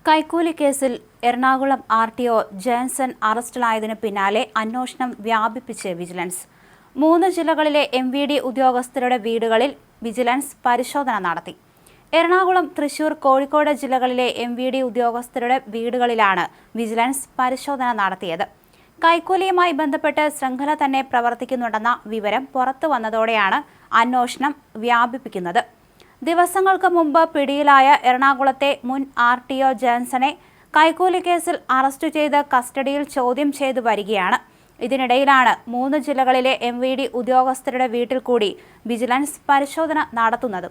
കൈക്കൂലി കേസിൽ എറണാകുളം ആർ.ടി.ഒ. ജേൺസൺ അറസ്റ്റിലായതിനു പിന്നാലെ അന്വേഷണം വ്യാപിപ്പിച്ച് വിജിലൻസ്. 3 ജില്ലകളിലെ എം.വി.ഡി ഉദ്യോഗസ്ഥരുടെ വീടുകളിൽ വിജിലൻസ് പരിശോധന നടത്തി. എറണാകുളം, തൃശൂർ, കോഴിക്കോട് ജില്ലകളിലെ എം.വി.ഡി ഉദ്യോഗസ്ഥരുടെ വീടുകളിലാണ് വിജിലൻസ് പരിശോധന നടത്തിയത്. കൈക്കൂലിയുമായി ബന്ധപ്പെട്ട് ശൃംഖല തന്നെ പ്രവർത്തിക്കുന്നുണ്ടെന്ന വിവരം പുറത്തുവന്നതോടെയാണ് അന്വേഷണം വ്യാപിപ്പിക്കുന്നത്. ദിവസങ്ങൾക്ക് മുമ്പ് പിടിയിലായ എറണാകുളത്തെ മുൻ ആർ.ടി.ഒ. ജേൺസനെ കൈക്കൂലി കേസിൽ അറസ്റ്റ് ചെയ്ത് കസ്റ്റഡിയിൽ ചോദ്യം ചെയ്തു വരികയാണ്. ഇതിനിടയിലാണ് 3 ജില്ലകളിലെ എം.വി.ഡി ഉദ്യോഗസ്ഥരുടെ വീട്ടിൽ കൂടി വിജിലൻസ് പരിശോധന നടത്തുന്നത്.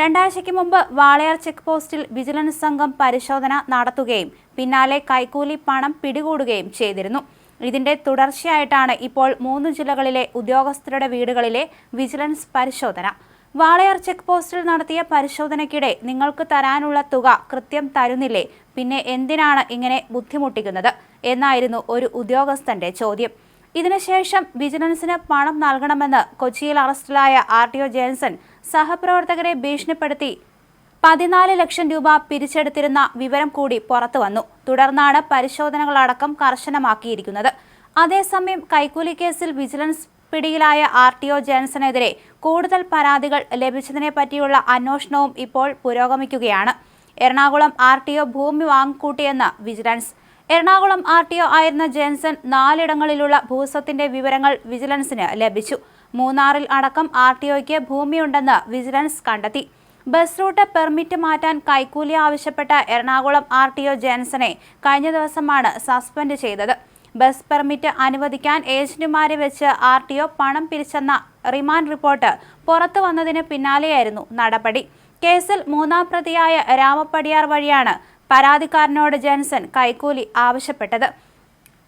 2 ആഴ്ചയ്ക്ക് മുമ്പ് വാളയാർ ചെക്ക് പോസ്റ്റിൽ വിജിലൻസ് സംഘം പരിശോധന നടത്തുകയും പിന്നാലെ കൈക്കൂലി പണം പിടികൂടുകയും ചെയ്തിരുന്നു. ഇതിന്റെ തുടർച്ചയായിട്ടാണ് ഇപ്പോൾ 3 ജില്ലകളിലെ ഉദ്യോഗസ്ഥരുടെ വീടുകളിലെ വിജിലൻസ് പരിശോധന. വാളയാർ ചെക്ക് പോസ്റ്റിൽ നടത്തിയ പരിശോധനയ്ക്കിടെ നിങ്ങൾക്ക് തരാനുള്ള തുക കൃത്യം തരുന്നില്ലേ, പിന്നെ എന്തിനാണ് ഇങ്ങനെ ബുദ്ധിമുട്ടിക്കുന്നത് എന്നായിരുന്നു ഒരു ഉദ്യോഗസ്ഥന്റെ ചോദ്യം. ഇതിനുശേഷം വിജിലൻസിന് പണം നൽകണമെന്ന് കൊച്ചിയിൽ അറസ്റ്റിലായ ആർ.ടി.ഒ. ജേൺസൺ സഹപ്രവർത്തകരെ ഭീഷണിപ്പെടുത്തി 14 ലക്ഷം രൂപ പിരിച്ചെടുത്തിരുന്ന വിവരം കൂടി പുറത്തുവന്നു. തുടർന്നാണ് പരിശോധനകളടക്കം കർശനമാക്കിയിരിക്കുന്നത്. അതേസമയം കൈക്കൂലി കേസിൽ വിജിലൻസ് പിടിയിലായ ആർ.ടി.ഒ. ജേൺസണെതിരെ കൂടുതൽ പരാതികൾ ലഭിച്ചതിനെ പറ്റിയുള്ള അന്വേഷണവും ഇപ്പോൾ പുരോഗമിക്കുകയാണ്. എറണാകുളം ആർ.ടി.ഒ. ഭൂമി വാങ്ങിക്കൂട്ടിയെന്ന് വിജിലൻസ്. എറണാകുളം ആർ.ടി.ഒ. ആയിരുന്ന ജേൺസൺ 4 ഇടങ്ങളിലുള്ള ഭൂസ്വത്തിന്റെ വിവരങ്ങൾ വിജിലൻസിന് ലഭിച്ചു. മൂന്നാറിൽ അടക്കം ആർ.ടി.ഒയ്ക്ക് ഭൂമിയുണ്ടെന്ന് വിജിലൻസ് കണ്ടെത്തി. ബസ് റൂട്ട് പെർമിറ്റ് മാറ്റാൻ കൈക്കൂലി ആവശ്യപ്പെട്ട എറണാകുളം ആർ.ടി.ഒ. ജേൺസനെ കഴിഞ്ഞ ദിവസമാണ് സസ്പെൻഡ് ചെയ്തത്. ബസ് പെർമിറ്റ് അനുവദിക്കാൻ ഏജന്റുമാരെ വെച്ച് ആർ.ടി.ഒ. പണം പിരിച്ചെന്ന റിമാൻഡ് റിപ്പോർട്ട് പുറത്തു വന്നതിന് പിന്നാലെയായിരുന്നു നടപടി. കേസിൽ 3-ാം പ്രതിയായ രാമപ്പടിയാർ വഴിയാണ് പരാതിക്കാരനോട് ജേൺസൺ കൈക്കൂലി ആവശ്യപ്പെട്ടത്.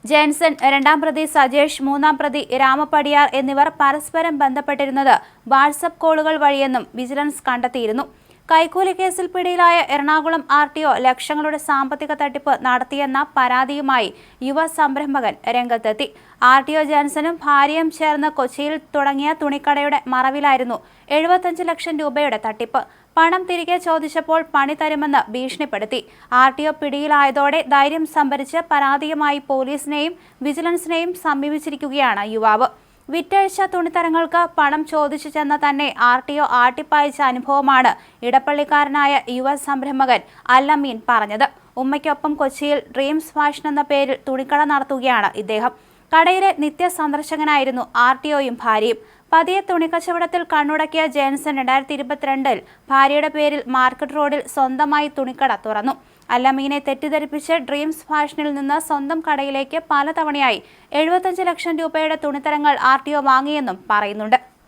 ജേൺസൺ, 2-ാം പ്രതി സജേഷ്, 3-ാം പ്രതി രാമപ്പടിയാർ എന്നിവർ പരസ്പരം ബന്ധപ്പെട്ടിരുന്നത് വാട്സപ്പ് കോളുകൾ വഴിയെന്നും വിജിലൻസ് കണ്ടെത്തിയിരുന്നു. കൈക്കൂലി കേസിൽ പിടിയിലായ എറണാകുളം ആർ.ടി.ഒ. ലക്ഷങ്ങളുടെ സാമ്പത്തിക തട്ടിപ്പ് നടത്തിയെന്ന പരാതിയുമായി യുവ സംരംഭകൻ രംഗത്തെത്തി. ആർ.ടി.ഒ. ജേൺസണും ഭാര്യയും ചേർന്ന് കൊച്ചിയിൽ തുടങ്ങിയ തുണിക്കടയുടെ മറവിലായിരുന്നു 75 ലക്ഷം രൂപയുടെ തട്ടിപ്പ്. പണം തിരികെ ചോദിച്ചപ്പോൾ പണി തരുമെന്ന് ഭീഷണിപ്പെടുത്തി. ആർ.ടി.ഒ. പിടിയിലായതോടെ ധൈര്യം സംഭരിച്ച് പരാതിയുമായി പോലീസിനെയും വിജിലൻസിനെയും സമീപിച്ചിരിക്കുകയാണ് യുവാവ്. വിറ്റഴിച്ച തുണിത്തരങ്ങൾക്ക് പണം ചോദിച്ചു ചെന്ന തന്നെ ആർ.ടി.ഒ. ആട്ടിപ്പായിച്ച അനുഭവമാണ് ഇടപ്പള്ളിക്കാരനായ യുവ സംരംഭകൻ അൽ-അമീൻ പറഞ്ഞത്. ഉമ്മയ്ക്കൊപ്പം കൊച്ചിയിൽ ഡ്രീംസ് ഫാഷൻ എന്ന പേരിൽ തുണിക്കട നടത്തുകയാണ് ഇദ്ദേഹം. കടയിലെ നിത്യ സന്ദർശകനായിരുന്നു ആർ.ടി.ഒയും ഭാര്യയും. പതിയെ തുണിക്കച്ചവടത്തിൽ കണ്ണുടക്കിയ ജേൺസൺ 2022-ൽ ഭാര്യയുടെ പേരിൽ മാർക്കറ്റ് റോഡിൽ സ്വന്തമായി തുണിക്കട തുറന്നു. അൽ-അമീനെ തെറ്റിദ്ധരിപ്പിച്ച് ഡ്രീംസ് ഫാഷനിൽ നിന്ന് സ്വന്തം കടയിലേക്ക് പലതവണയായി 75 ലക്ഷം രൂപയുടെ തുണിത്തരങ്ങൾ ആർ.ടി.ഒ. വാങ്ങിയെന്നും പറയുന്നുണ്ട്.